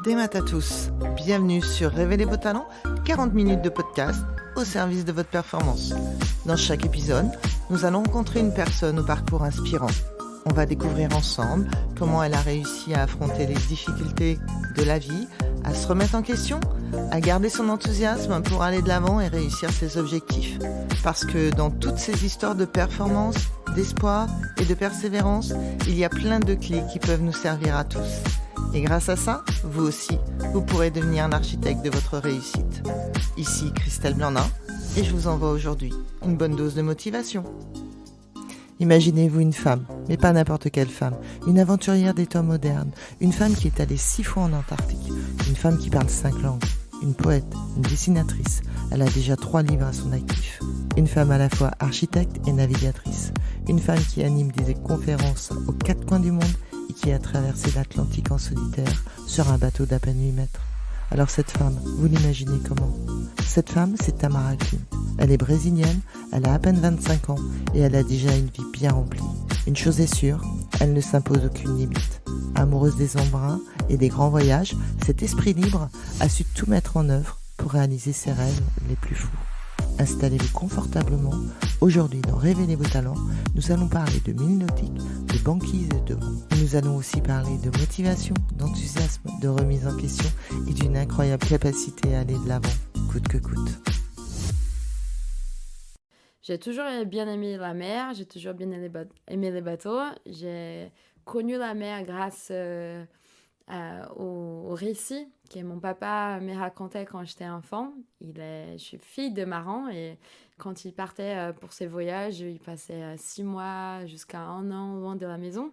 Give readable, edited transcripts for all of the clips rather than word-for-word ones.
Des maths à tous, bienvenue sur Révélez vos talents, 40 minutes de podcast au service de votre performance. Dans chaque épisode, nous allons rencontrer une personne au parcours inspirant. On va découvrir ensemble comment elle a réussi à affronter les difficultés de la vie, à se remettre en question, à garder son enthousiasme pour aller de l'avant et réussir ses objectifs. Parce que dans toutes ces histoires de performance, d'espoir et de persévérance, il y a plein de clés qui peuvent nous servir à tous. Et grâce à ça, vous aussi, vous pourrez devenir l'architecte de votre réussite. Ici Christelle Blandin, et je vous envoie aujourd'hui une bonne dose de motivation. Imaginez-vous une femme, mais pas n'importe quelle femme, une aventurière des temps modernes, une femme qui est allée 6 fois en Antarctique, une femme qui parle 5 langues, une poète, une dessinatrice, elle a déjà 3 livres à son actif, une femme à la fois architecte et navigatrice, une femme qui anime des conférences aux 4 coins du monde et qui a traversé l'Atlantique en solitaire sur un bateau d'à peine 8 mètres. Alors cette femme, vous l'imaginez comment ? Cette femme, c'est Tamara Klin. Elle est brésilienne, elle a à peine 25 ans et elle a déjà une vie bien remplie. Une chose est sûre, elle ne s'impose aucune limite. Amoureuse des embruns et des grands voyages, cet esprit libre a su tout mettre en œuvre pour réaliser ses rêves les plus fous. Installez-vous confortablement. Aujourd'hui, dans Révélez vos talents, nous allons parler de mine nautique, de banquise et de vent. Nous allons aussi parler de motivation, d'enthousiasme, de remise en question et d'une incroyable capacité à aller de l'avant, coûte que coûte. J'ai toujours bien aimé la mer, j'ai toujours bien aimé les bateaux. J'ai connu la mer grâce au récit que mon papa me racontait quand j'étais enfant. Je suis fille de marin et quand il partait pour ses voyages, il passait 6 mois jusqu'à 1 an loin de la maison.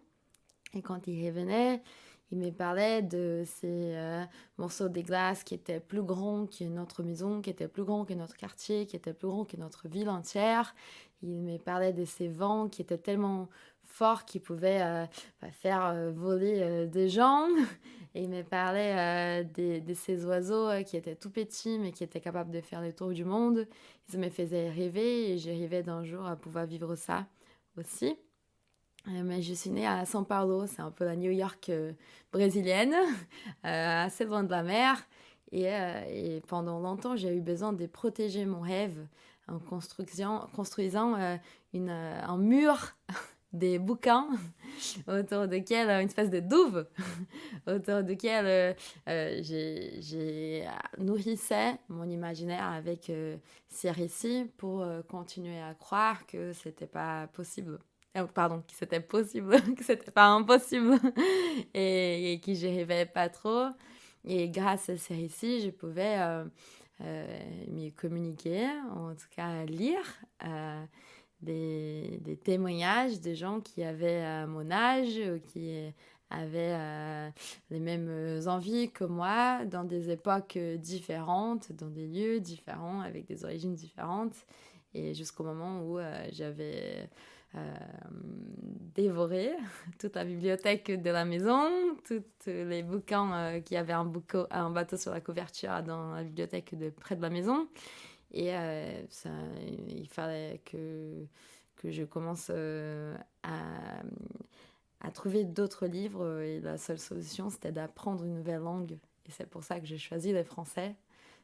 Et quand il revenait, il me parlait de ces morceaux de glace qui étaient plus grands que notre maison, qui étaient plus grands que notre quartier, qui étaient plus grands que notre ville entière. Il me parlait de ces vents qui étaient tellement forts qu'ils pouvaient faire voler des gens. Et il me parlait de ces oiseaux qui étaient tout petits, mais qui étaient capables de faire le tour du monde. Ça me faisait rêver et je rêvais d'un jour à pouvoir vivre ça aussi. Mais je suis née à São Paulo, c'est un peu la New York brésilienne, assez loin de la mer. Et pendant longtemps, j'ai eu besoin de protéger mon rêve en construisant un mur des bouquins autour duquel, une espèce de douve, autour duquel j'ai nourrissais mon imaginaire avec ces récits pour continuer à croire que c'était pas possible. Pardon, que c'était possible, que c'était pas impossible et que je rêvais pas trop. Et grâce à ces récits, je pouvais m'y communiquer, en tout cas lire des témoignages de gens qui avaient mon âge, qui avaient les mêmes envies que moi, dans des époques différentes, dans des lieux différents, avec des origines différentes. Et jusqu'au moment où j'avais dévoré toute la bibliothèque de la maison, tous les bouquins qui avaient un bateau sur la couverture dans la bibliothèque près de la maison. Et il fallait que je commence à trouver d'autres livres. Et la seule solution, c'était d'apprendre une nouvelle langue. Et c'est pour ça que j'ai choisi le français,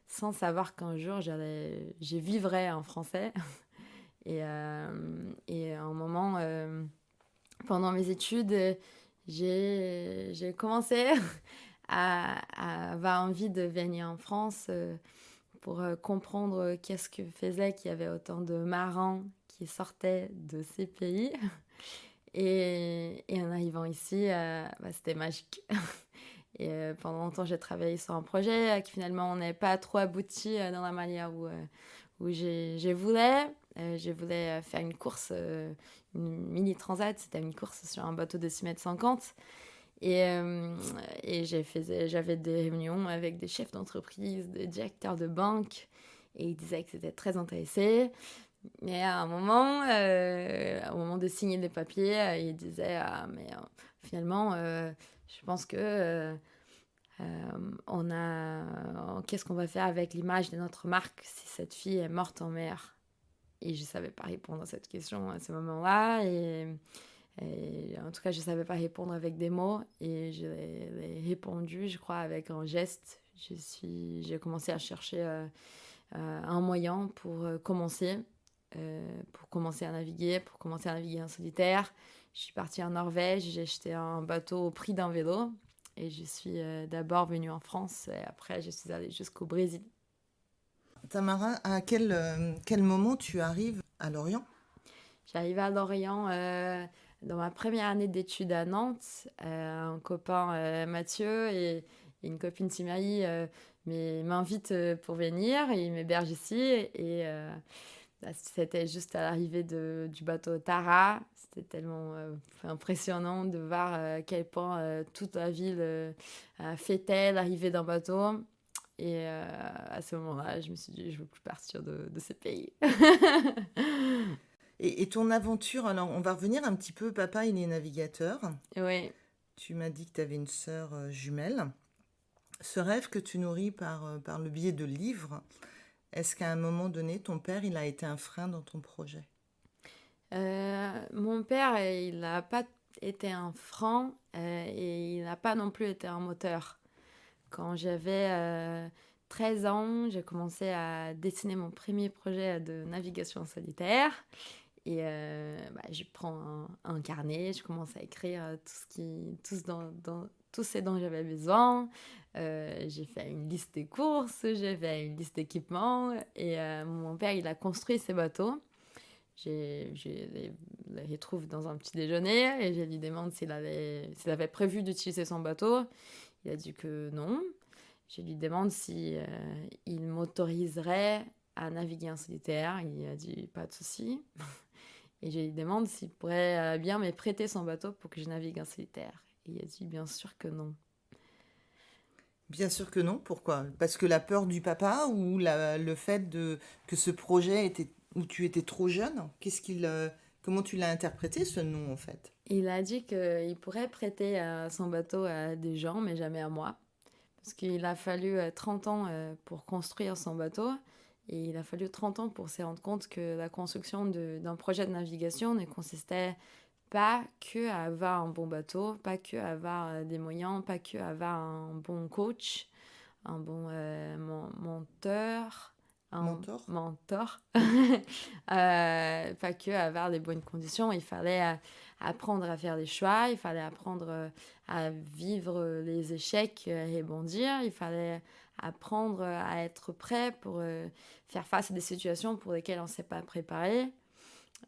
sans savoir qu'un jour, je vivrais en français. Et à un moment, pendant mes études, j'ai commencé à avoir envie de venir en France pour comprendre qu'est-ce que faisait qu'il y avait autant de marins qui sortaient de ces pays. Et en arrivant ici, c'était magique. Et pendant longtemps, j'ai travaillé sur un projet qui finalement n'est pas trop abouti dans la manière où je voulais. Je voulais faire une course, une mini transat. C'était une course sur un bateau de 6,50 m. Et j'avais des réunions avec des chefs d'entreprise, des directeurs de banque. Et ils disaient que c'était très intéressé. Mais à un moment, au moment de signer les papiers, ils disaient finalement, je pense que qu'est-ce qu'on va faire avec l'image de notre marque si cette fille est morte en mer? Et je ne savais pas répondre à cette question à ce moment-là. Et Et en tout cas, je ne savais pas répondre avec des mots et je l'ai répondu, je crois, avec un geste. J'ai commencé à chercher un moyen pour commencer à naviguer, en solitaire. Je suis partie en Norvège, j'ai acheté un bateau au prix d'un vélo et je suis d'abord venue en France et après je suis allée jusqu'au Brésil. Tamara, à quel moment tu arrives à Lorient? J'arrivais à Lorient dans ma première année d'études à Nantes. Un copain Mathieu et une copine Simaï m'invitent pour venir et ils m'hébergent ici. Et c'était juste à l'arrivée du bateau Tara. C'était tellement impressionnant de voir à quel point toute la ville fêtait l'arrivée d'un bateau. Et à ce moment-là, je me suis dit, je ne veux plus partir de ce pays. Et ton aventure, alors on va revenir un petit peu, papa il est navigateur. Oui. Tu m'as dit que tu avais une sœur jumelle. Ce rêve que tu nourris par le biais de livres, est-ce qu'à un moment donné, ton père, il a été un frein dans ton projet? Mon père, il n'a pas été un frein et il n'a pas non plus été un moteur. Quand j'avais 13 ans, j'ai commencé à dessiner mon premier projet de navigation en solitaire. Et je prends un carnet, je commence à écrire tout ce dont j'avais besoin. J'ai fait une liste des courses, j'ai fait une liste d'équipements. Et mon père, il a construit ces bateaux. Je les retrouve dans un petit déjeuner et je lui demande s'il avait prévu d'utiliser son bateau. Il a dit que non. Je lui demande si il m'autoriserait à naviguer en solitaire. Il a dit pas de souci. Et je lui demande s'il pourrait bien me prêter son bateau pour que je navigue en solitaire. Et il a dit bien sûr que non. Bien sûr que non. Pourquoi? Parce que la peur du papa ou le fait que ce projet était où tu étais trop jeune? Comment tu l'as interprété ce non en fait? Il a dit qu'il pourrait prêter son bateau à des gens, mais jamais à moi. Parce qu'il a fallu 30 ans pour construire son bateau. Et il a fallu 30 ans pour se rendre compte que la construction d'un projet de navigation ne consistait pas que à avoir un bon bateau, pas que à avoir des moyens, pas que à avoir un bon coach, un bon mentor, mentor. Pas que à avoir des bonnes conditions. Il fallait apprendre à faire des choix, il fallait apprendre à vivre les échecs, à rebondir, il fallait apprendre à être prêt pour faire face à des situations pour lesquelles on ne s'est pas préparé.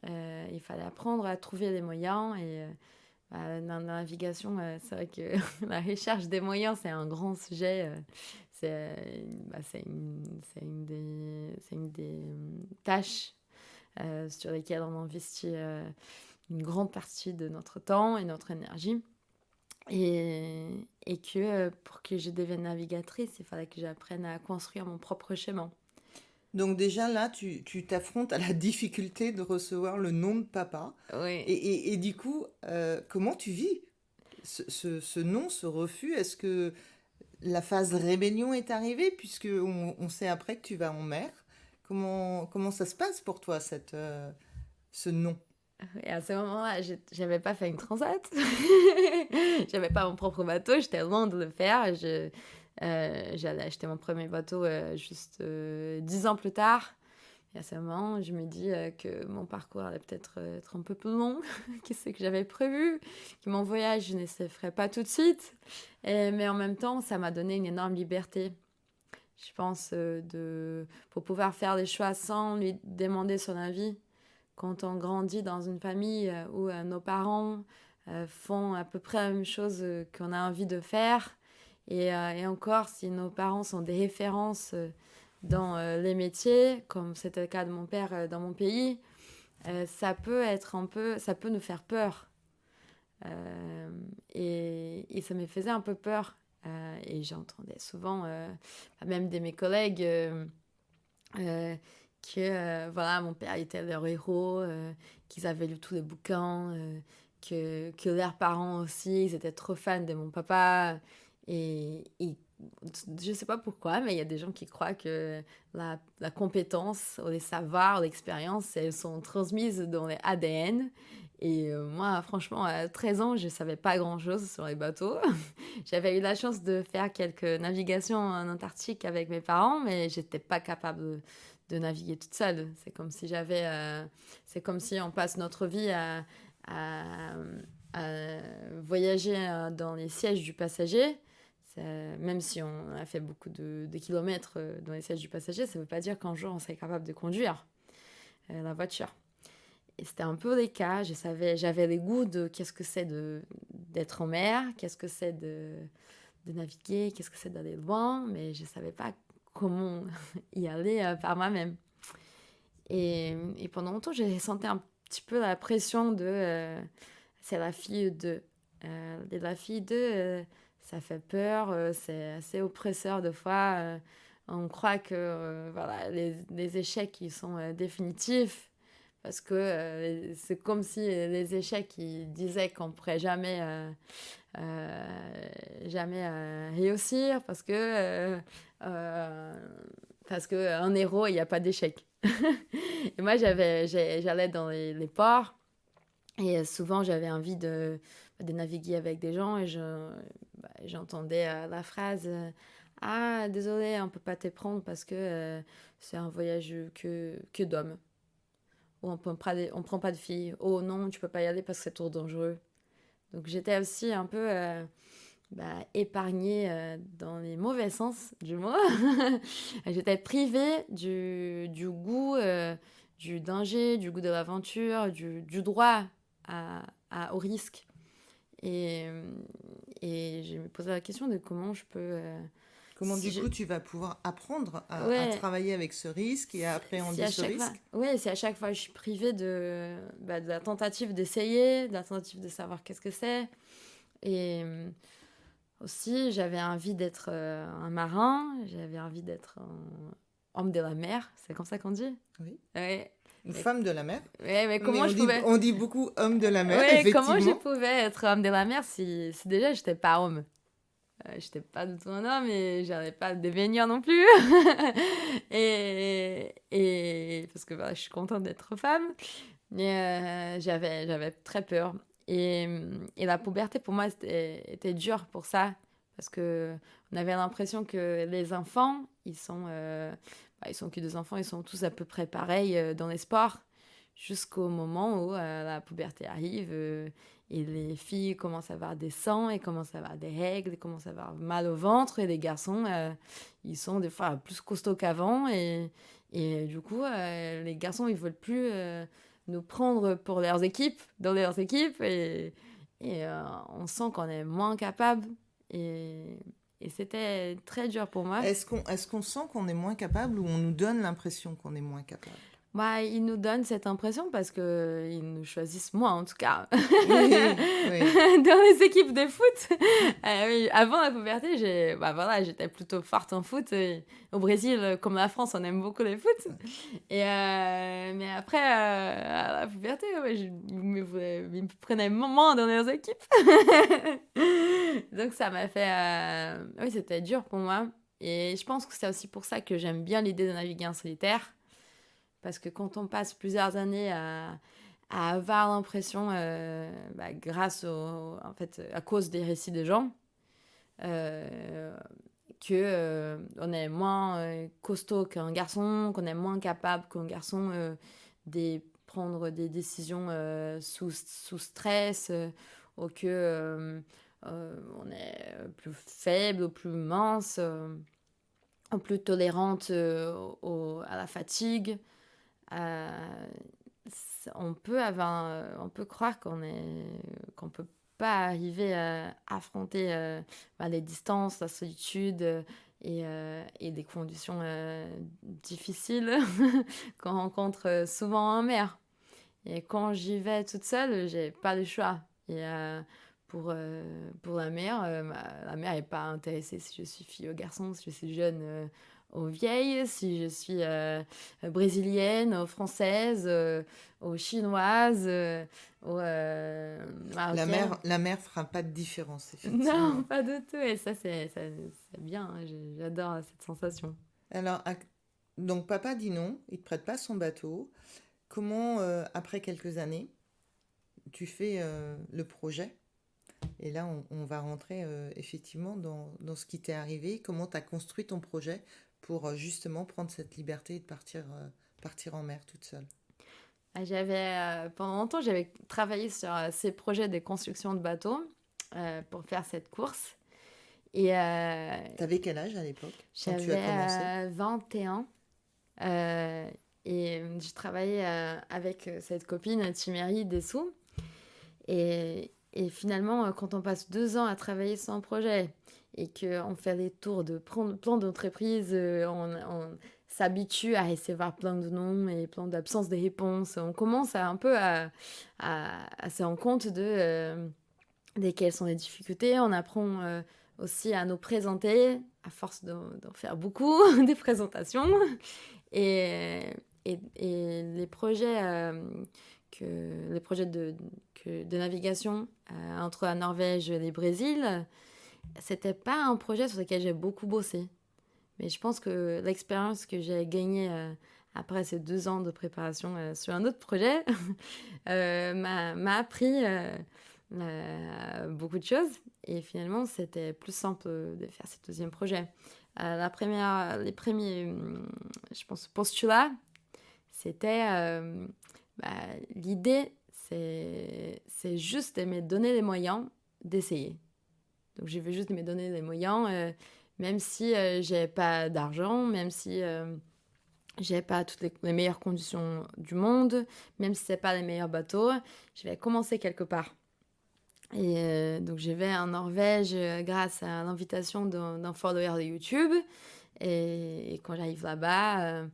Il fallait apprendre à trouver des moyens et dans la navigation, c'est vrai que la recherche des moyens, c'est un grand sujet. C'est une des tâches sur lesquelles on investit une grande partie de notre temps et notre énergie. Et que pour que je devienne navigatrice, il fallait que j'apprenne à construire mon propre chemin. Donc déjà là, tu t'affrontes à la difficulté de recevoir le nom de papa. Oui. Et du coup, comment tu vis ce non, ce refus? Est-ce que la phase rébellion est arrivée, puisque on sait après que tu vas en mer? Comment ça se passe pour toi, ce non? Et à ce moment-là, j'avais pas fait une transat. J'avais pas mon propre bateau, j'étais loin de le faire. J'allais acheter mon premier bateau juste 10 ans plus tard. Et à ce moment, je me dis que mon parcours allait peut-être être un peu plus long que ce que j'avais prévu, que mon voyage ne se ferait pas tout de suite. Mais en même temps, ça m'a donné une énorme liberté. Je pense pour pouvoir faire des choix sans lui demander son avis. Quand on grandit dans une famille où nos parents font à peu près la même chose qu'on a envie de faire, et encore, si nos parents sont des références dans les métiers, comme c'était le cas de mon père dans mon pays, ça peut nous faire peur. Et ça me faisait un peu peur. Et j'entendais souvent, même de mes collègues, que mon père était leur héros, qu'ils avaient lu tous les bouquins, que leurs parents aussi, ils étaient trop fans de mon papa. Et je ne sais pas pourquoi, mais il y a des gens qui croient que la compétence, ou les savoirs, ou l'expérience, elles sont transmises dans les ADN. Moi, franchement, à 13 ans, je ne savais pas grand-chose sur les bateaux. J'avais eu la chance de faire quelques navigations en Antarctique avec mes parents, mais je n'étais pas capable de naviguer toute seule. C'est comme si on passe notre vie à, à voyager dans les sièges du passager. Même si on a fait beaucoup de kilomètres dans les sièges du passager, ça ne veut pas dire qu'un jour on serait capable de conduire la voiture. Et c'était un peu le cas. J'avais les goûts de qu'est-ce que c'est d'être en mer, qu'est-ce que c'est de naviguer, qu'est-ce que c'est d'aller loin, mais je ne savais pas comment y aller par moi-même. Et pendant longtemps, j'ai senti un petit peu la pression de c'est la fille de. Et la fille de, ça fait peur, c'est assez oppresseur de fois. On croit que voilà, les échecs ils sont définitifs. Parce que c'est comme si les échecs, ils disaient qu'on ne pourrait jamais réussir parce qu'un héros, il n'y a pas d'échec. Et moi, j'allais dans les ports et souvent, j'avais envie de naviguer avec des gens et j'entendais la phrase Ah, désolé, on ne peut pas te prendre parce que c'est un voyage que d'hommes. Ou on prend pas de filles. Oh non, tu peux pas y aller parce que c'est trop dangereux. Donc j'étais aussi un peu épargnée dans les mauvais sens du mot. J'étais privée du goût du danger, du goût de l'aventure, du droit au risque. Et je me posais la question de comment je peux... Comment du coup tu vas pouvoir apprendre à Ouais. travailler avec ce risque et à appréhender ce risque? Oui, c'est à chaque fois je suis privée de la tentative d'essayer, de la tentative de savoir qu'est-ce que c'est. Et aussi, j'avais envie d'être un marin, j'avais envie d'être un homme de la mer, c'est comme ça qu'on dit? Oui. Ouais. Une femme de la mer. Ouais, mais comment je pouvais... On dit beaucoup homme de la mer, Ouais, effectivement. comment je pouvais être homme de la mer si déjà j'étais pas homme? J'étais pas du tout un homme et j'allais pas devenir non plus. et parce que je suis contente d'être femme. Mais j'avais très peur. Et la puberté, pour moi, était dure pour ça. Parce qu'on avait l'impression que les enfants, ils sont que des enfants, ils sont tous à peu près pareils dans les sports. Jusqu'au moment où la puberté arrive et les filles commencent à avoir des sangs, et commencent à avoir des règles, et commencent à avoir mal au ventre. Et les garçons, ils sont des fois plus costauds qu'avant. Et du coup, les garçons, ils veulent plus nous prendre pour dans leurs équipes. Et on sent qu'on est moins capable. Et c'était très dur pour moi. Est-ce qu'on sent qu'on est moins capable ou on nous donne l'impression qu'on est moins capable? Ils nous donnent cette impression parce qu'ils nous choisissent moi, en tout cas. Oui, oui. Dans les équipes de foot. Oui, avant la puberté, j'étais plutôt forte en foot. Et au Brésil, comme la France, on aime beaucoup le foot. Mais après, à la puberté, ils me prenaient moins dans leurs équipes. Donc ça m'a fait... Oui, c'était dur pour moi. Et je pense que c'est aussi pour ça que j'aime bien l'idée de naviguer en solitaire. Parce que quand on passe plusieurs années à avoir l'impression, à cause des récits des gens, qu'on est moins costaud qu'un garçon, qu'on est moins capable qu'un garçon de prendre des décisions sous stress, ou que on est plus faible ou plus mince, ou plus tolérante à la fatigue. On peut croire qu'on peut pas arriver à affronter les distances, la solitude et des conditions difficiles qu'on rencontre souvent en mer. Et quand j'y vais toute seule, j'ai pas le choix. Et pour la mer, la mer n'est pas intéressée si je suis fille ou garçon, si je suis jeune aux vieilles, si je suis brésilienne, aux françaises, aux chinoises, aux marocaines. La mer fera pas de différence, effectivement. Non, pas du tout. Et ça, c'est bien. Hein. J'adore cette sensation. Alors, donc papa dit non, il te prête pas son bateau. Comment, après quelques années, tu fais le projet. Et là, on va rentrer effectivement dans ce qui t'est arrivé, comment tu as construit ton projet pour justement prendre cette liberté de partir en mer toute seule. Pendant longtemps, j'avais travaillé sur ces projets de construction de bateaux pour faire cette course. Et T'avais quel âge à l'époque quand tu as j'avais commencé? 21. Et je travaillais avec cette copine, Timéry Dessous. Et finalement, quand on passe 2 ans à travailler sur un projet et qu'on fait les tours de plein d'entreprises, on s'habitue à recevoir plein de noms et plein d'absences de réponses. On commence un peu à se rendre compte de quelles sont les difficultés. On apprend aussi à nous présenter, à force d'en faire beaucoup, des présentations. Et les projets, de navigation entre la Norvège et le Brésil, c'était pas un projet sur lequel j'ai beaucoup bossé. Mais je pense que l'expérience que j'ai gagnée après ces 2 ans de préparation sur un autre projet m'a appris beaucoup de choses. Et finalement, c'était plus simple de faire ce deuxième projet. Les premiers, je pense, postulats, c'était l'idée, c'est juste de me donner les moyens d'essayer. Donc, je veux juste me donner les moyens, même si j'ai pas d'argent, même si j'ai pas toutes les meilleures conditions du monde, même si c'est pas les meilleurs bateaux, je vais commencer quelque part. Et donc, je vais en Norvège grâce à l'invitation d'un follower de YouTube. Et quand j'arrive là-bas,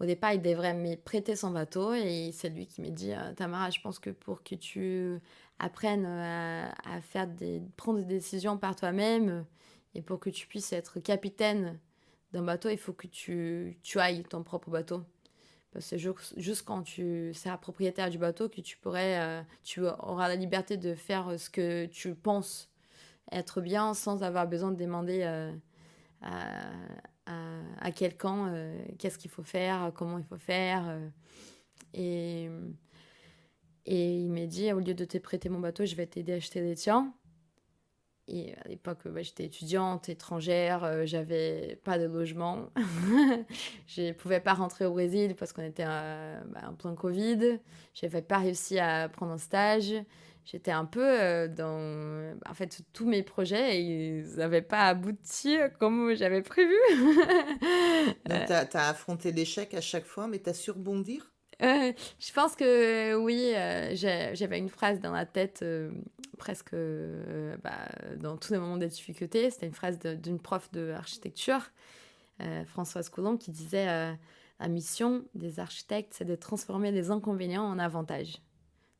au départ, il devrait me prêter son bateau. Et c'est lui qui me dit Tamara, je pense que pour que tu apprennes à prendre des décisions par toi-même et pour que tu puisses être capitaine d'un bateau, il faut que tu ailles ton propre bateau. Parce que juste quand tu seras propriétaire du bateau que tu auras la liberté de faire ce que tu penses être bien sans avoir besoin de demander à quelqu'un qu'est-ce qu'il faut faire, comment il faut faire. Et il m'a dit, au lieu de te prêter mon bateau, je vais t'aider à acheter les tiens. Et à l'époque, j'étais étudiante, étrangère, j'avais pas de logement. Je ne pouvais pas rentrer au Brésil parce qu'on était en plein Covid. Je n'avais pas réussi à prendre un stage. J'étais un peu En fait, tous mes projets, ils n'avaient pas abouti comme j'avais prévu. Donc, tu as affronté l'échec à chaque fois, mais tu as su rebondir? Je pense que oui, j'avais une phrase dans la tête presque dans tous les moments de difficulté. C'était une phrase d'une prof d'architecture, Françoise Coulomb, qui disait la mission des architectes, c'est de transformer les inconvénients en avantages.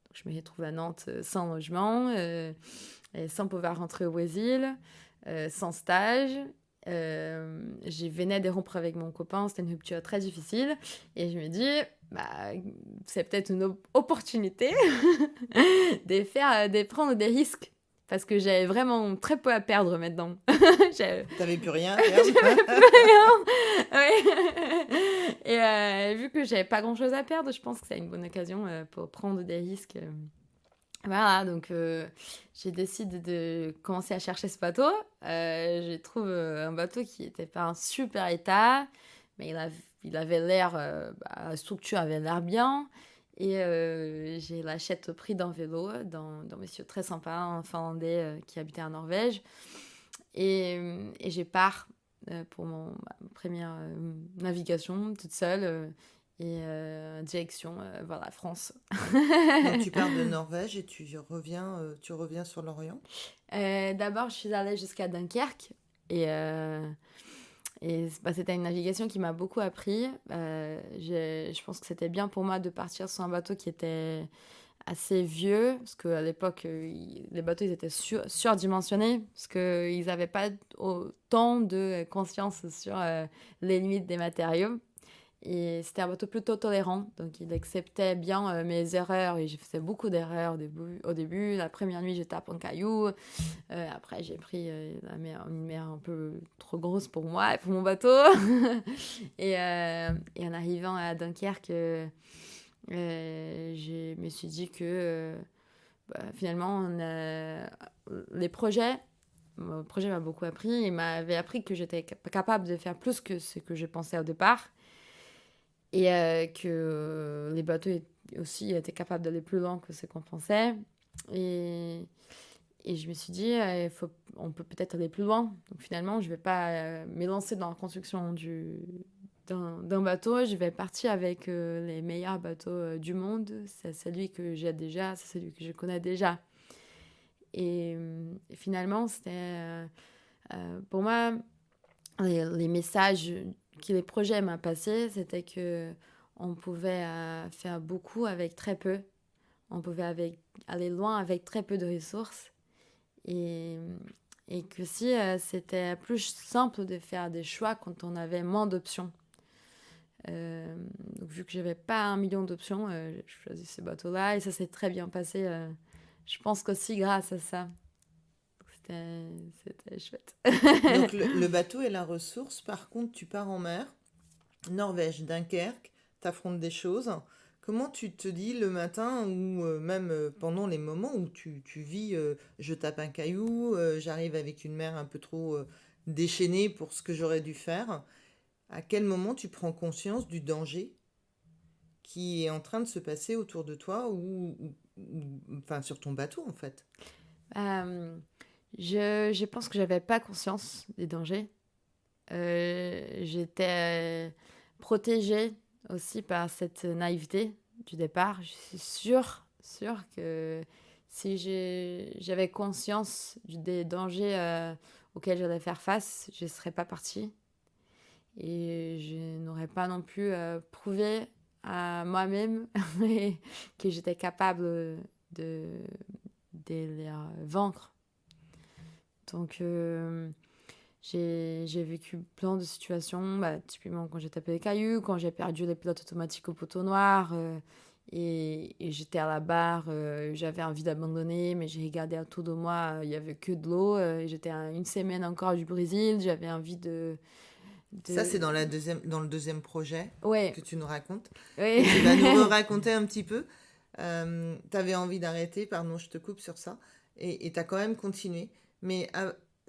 Donc, je me retrouve à Nantes sans logement, et sans pouvoir rentrer au Brésil, sans stage. Je venais de rompre avec mon copain, c'était une rupture très difficile. Et je me dis, c'est peut-être une opportunité de prendre des risques. Parce que j'avais vraiment très peu à perdre maintenant. T'avais plus rien à perdre. J'avais plus rien. Oui. Et vu que j'avais pas grand-chose à perdre, je pense que c'est une bonne occasion pour prendre des risques. Voilà, donc j'ai décidé de commencer à chercher ce bateau. Je trouve un bateau qui n'était pas en super état, mais il avait l'air, la structure avait l'air bien. Et je l'achète au prix d'un vélo d'un monsieur très sympa, un Finlandais qui habitait en Norvège. Et je pars pour ma première navigation toute seule. Et direction vers la France. Donc, tu pars de Norvège et tu reviens sur l'Orient? D'abord, je suis allée jusqu'à Dunkerque. Et c'était une navigation qui m'a beaucoup appris. Je pense que c'était bien pour moi de partir sur un bateau qui était assez vieux, parce qu'à l'époque, les bateaux ils étaient surdimensionnés, parce qu'ils n'avaient pas autant de conscience sur les limites des matériaux. Et c'était un bateau plutôt tolérant, donc il acceptait bien mes erreurs, et j'ai fait beaucoup d'erreurs au début. La première nuit, je tape un caillou. Après, j'ai pris une mer un peu trop grosse pour moi et pour mon bateau. Et en arrivant à Dunkerque, je me suis dit que finalement, le projet m'a beaucoup appris. Il m'avait appris que j'étais capable de faire plus que ce que je pensais au départ. Et que les bateaux aussi étaient capables d'aller plus loin que ce qu'on pensait. Et, et je me suis dit, on peut peut-être aller plus loin. Donc finalement, je ne vais pas me lancer dans la construction d'un bateau. Je vais partir avec les meilleurs bateaux du monde. C'est celui que j'ai déjà, c'est celui que je connais déjà. Et finalement, c'était pour moi, les messages que les projets m'ont passés, c'était que on pouvait faire beaucoup avec très peu. On pouvait aller loin avec très peu de ressources. Et, et que si c'était plus simple de faire des choix quand on avait moins d'options. Donc, vu que j'avais pas 1 million d'options, j'ai choisi ce bateau-là et ça s'est très bien passé. Je pense qu'aussi grâce à ça. C'était chouette. Donc le bateau est la ressource. Par contre, tu pars en mer, Norvège, Dunkerque, t'affrontes des choses. Comment tu te dis le matin ou même pendant les moments où tu vis, je tape un caillou, j'arrive avec une mer un peu trop déchaînée pour ce que j'aurais dû faire. À quel moment tu prends conscience du danger qui est en train de se passer autour de toi enfin sur ton bateau en fait? Euh, je pense que j'avais pas conscience des dangers. J'étais protégée aussi par cette naïveté du départ. Je suis sûre que si j'avais conscience des dangers auxquels j'allais faire face, je ne serais pas partie. Et je n'aurais pas non plus prouvé à moi-même que j'étais capable de les vaincre. Donc, j'ai vécu plein de situations, typiquement quand j'ai tapé les cailloux, quand j'ai perdu les pilotes automatiques au poteau noir, et j'étais à la barre, j'avais envie d'abandonner, mais j'ai regardé autour de moi, il n'y avait que de l'eau, et j'étais à 1 semaine encore du Brésil, j'avais envie Ça, c'est dans le deuxième projet Ouais, que tu nous racontes. ouais. Et tu vas nous raconter un petit peu. Tu avais envie d'arrêter, pardon, je te coupe sur ça. Et tu as quand même continué. Mais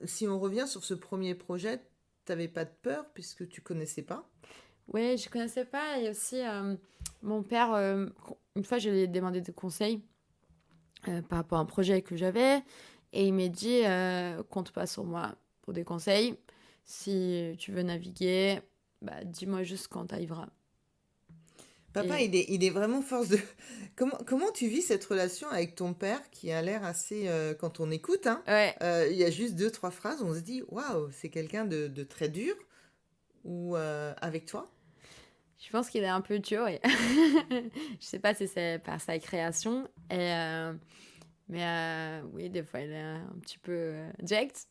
si on revient sur ce premier projet, tu n'avais pas de peur puisque tu connaissais pas. Ouais, je connaissais pas, et aussi, mon père, une fois, je lui ai demandé des conseils par rapport à un projet que j'avais. Et il m'a dit, compte pas sur moi pour des conseils. Si tu veux naviguer, dis-moi juste quand tu arriveras. Papa, Et il est vraiment force de... Comment tu vis cette relation avec ton père qui a l'air assez... quand on écoute, hein, ouais, il y a juste 2, 3 phrases, on se dit, waouh, c'est quelqu'un de très dur. Ou avec toi. je pense qu'il est un peu dur. Et je sais pas si c'est par sa création. Mais oui, des fois, il est un petit peu direct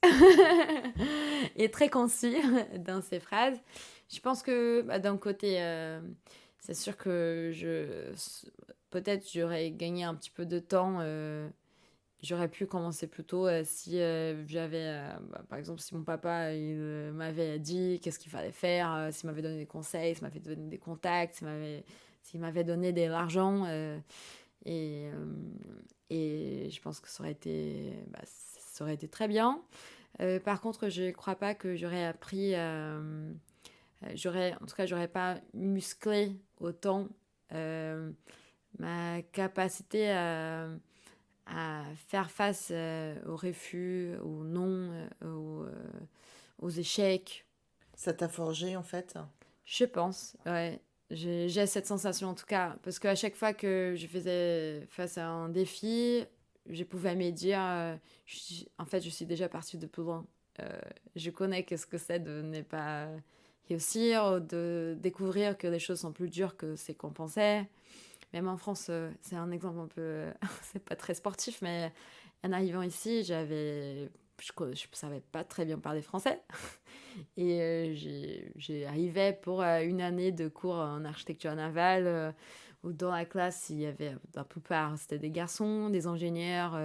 et très concis dans ses phrases. Je pense que d'un côté, c'est sûr que peut-être j'aurais gagné un petit peu de temps. J'aurais pu commencer plus tôt si j'avais, par exemple, si mon papa m'avait dit qu'est-ce qu'il fallait faire, s'il m'avait donné des conseils, s'il m'avait donné des contacts, s'il m'avait donné de l'argent. Et, euh, et je pense que ça aurait été très bien. Par contre, je ne crois pas que j'aurais appris, en tout cas, j'aurais pas musclé autant ma capacité à faire face aux refus, aux non, aux échecs. Ça t'a forgé en fait. Je pense, ouais. J'ai cette sensation en tout cas, parce qu'à chaque fois que je faisais face à un défi, je pouvais me dire, en fait, je suis déjà partie de plus loin. Je connais qu'est-ce que c'est de ne pas réussir, ou de découvrir que les choses sont plus dures que ce qu'on pensait. Même en France, c'est un exemple un peu, c'est pas très sportif, mais en arrivant ici, je savais pas très bien parler français. Et j'ai arrivé pour une année de cours en architecture navale, où dans la classe, il y avait, la plupart, c'était des garçons, des ingénieurs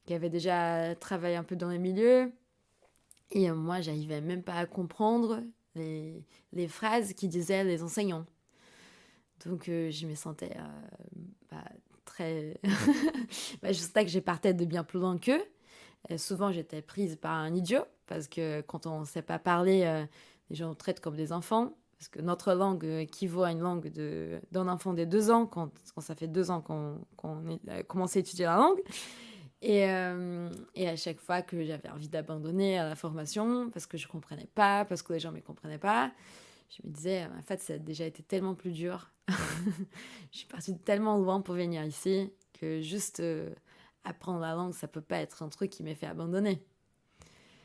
qui avaient déjà travaillé un peu dans les milieux. Et moi, j'arrivais même pas à comprendre les phrases qu'ils disaient les enseignants. Donc, je me sentais très... je sentais que je partais de bien plus loin qu'eux. Et souvent, j'étais prise par un idiot, parce que quand on ne sait pas parler, les gens nous traitent comme des enfants, parce que notre langue équivaut à une langue d'un enfant de 2 ans, quand ça fait 2 ans qu'on a commencé à étudier la langue. Et à chaque fois que j'avais envie d'abandonner la formation, parce que je ne comprenais pas, parce que les gens ne me comprenaient pas, je me disais, en fait, ça a déjà été tellement plus dur. Je suis partie tellement loin pour venir ici que juste apprendre la langue, ça ne peut pas être un truc qui m'ait fait abandonner.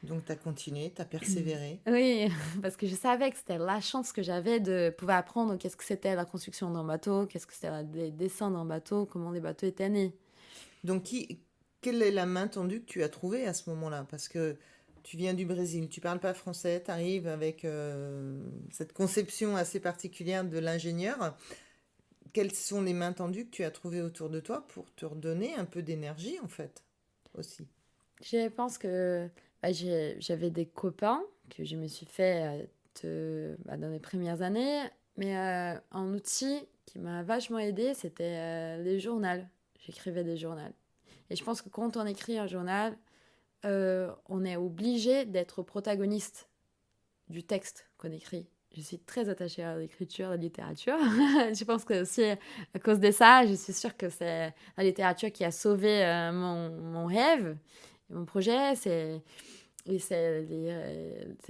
Donc, tu as continué, tu as persévéré. Oui, parce que je savais que c'était la chance que j'avais de pouvoir apprendre qu'est-ce que c'était la construction d'un bateau, qu'est-ce que c'était le dessin d'un bateau, comment les bateaux étaient nés. Donc, quelle est la main tendue que tu as trouvée à ce moment-là? Parce que tu viens du Brésil, tu parles pas français, tu arrives avec cette conception assez particulière de l'ingénieur. Quelles sont les mains tendues que tu as trouvées autour de toi pour te redonner un peu d'énergie, en fait, aussi? Je pense que j'avais des copains que je me suis fait dans les premières années, mais un outil qui m'a vachement aidée, c'était les journaux. J'écrivais des journaux. Et je pense que quand on écrit un journal, on est obligé d'être protagoniste du texte qu'on écrit. Je suis très attachée à l'écriture, à la littérature. Je pense que aussi, à cause de ça, je suis sûre que c'est la littérature qui a sauvé mon rêve. Et mon projet, ce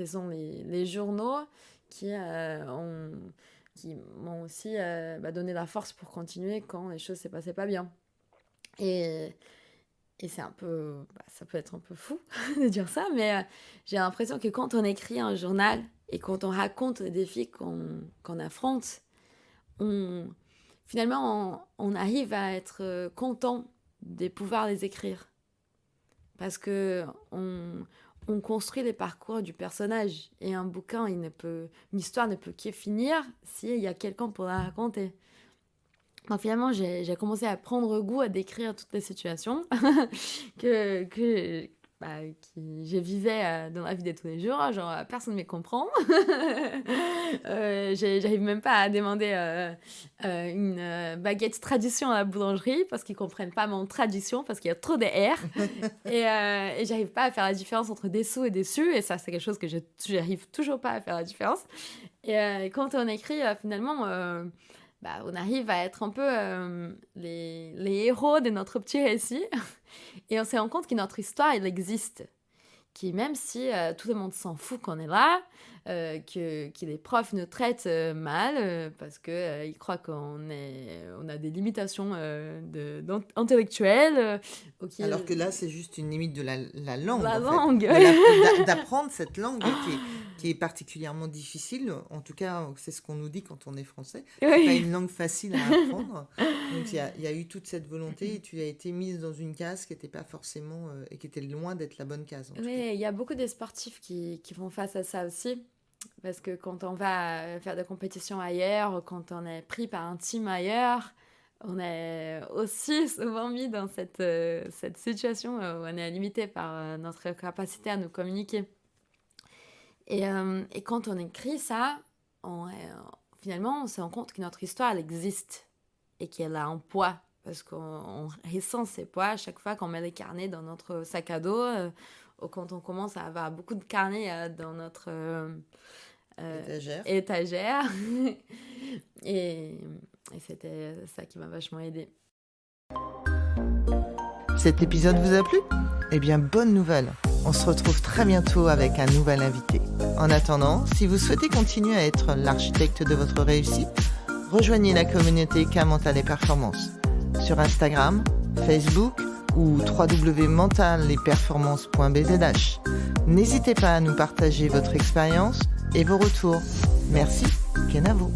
sont les journaux qui m'ont aussi donné la force pour continuer quand les choses ne se passaient pas bien. Et c'est un peu... ça peut être un peu fou de dire ça, mais j'ai l'impression que quand on écrit un journal et quand on raconte les défis qu'on affronte, finalement, on arrive à être content de pouvoir les écrire. Parce qu'on construit les parcours du personnage. Et un bouquin, une histoire ne peut que finir s'il y a quelqu'un pour la raconter. Donc finalement, j'ai commencé à prendre goût à décrire toutes les situations que je vivais dans la vie de tous les jours. Genre, personne ne me comprend. J'arrive même pas à demander une baguette tradition à la boulangerie parce qu'ils ne comprennent pas mon tradition, parce qu'il y a trop de R. Et j'arrive pas à faire la différence entre dessous et dessus. Et ça, c'est quelque chose que j'arrive toujours pas à faire la différence. Et quand on écrit, finalement... on arrive à être un peu les héros de notre petit récit. Et on se rend compte que notre histoire, elle existe. Qui même si tout le monde s'en fout qu'on est là, que les profs nous traitent mal parce qu'ils croient qu'on a des limitations intellectuelles. Alors que là, c'est juste une limite de la langue. La en langue, fait. D'apprendre cette langue qui est particulièrement difficile. En tout cas, c'est ce qu'on nous dit quand on est français. C'est pas une langue facile à apprendre. Donc, il y a eu toute cette volonté et tu as été mise dans une case qui n'était pas forcément... et qui était loin d'être la bonne case. Oui, il y a beaucoup de sportifs qui font face à ça aussi. Parce que quand on va faire des compétitions ailleurs, quand on est pris par un team ailleurs, on est aussi souvent mis dans cette situation où on est limité par notre capacité à nous communiquer. Et quand on écrit ça, finalement, on se rend compte que notre histoire, elle existe et qu'elle a un poids. Parce qu'on ressent ces poids à chaque fois qu'on met les carnets dans notre sac à dos, ou quand on commence à avoir beaucoup de carnets dans notre étagère. Et c'était ça qui m'a vachement aidée. Cet épisode vous a plu ? Eh bien, bonne nouvelle. On se retrouve très bientôt avec un nouvel invité. En attendant, si vous souhaitez continuer à être l'architecte de votre réussite, rejoignez la communauté K Mental et Performance sur Instagram, Facebook ou www.mentalesperformances.bzh. N'hésitez pas à nous partager votre expérience et vos retours. Merci, Kenavo.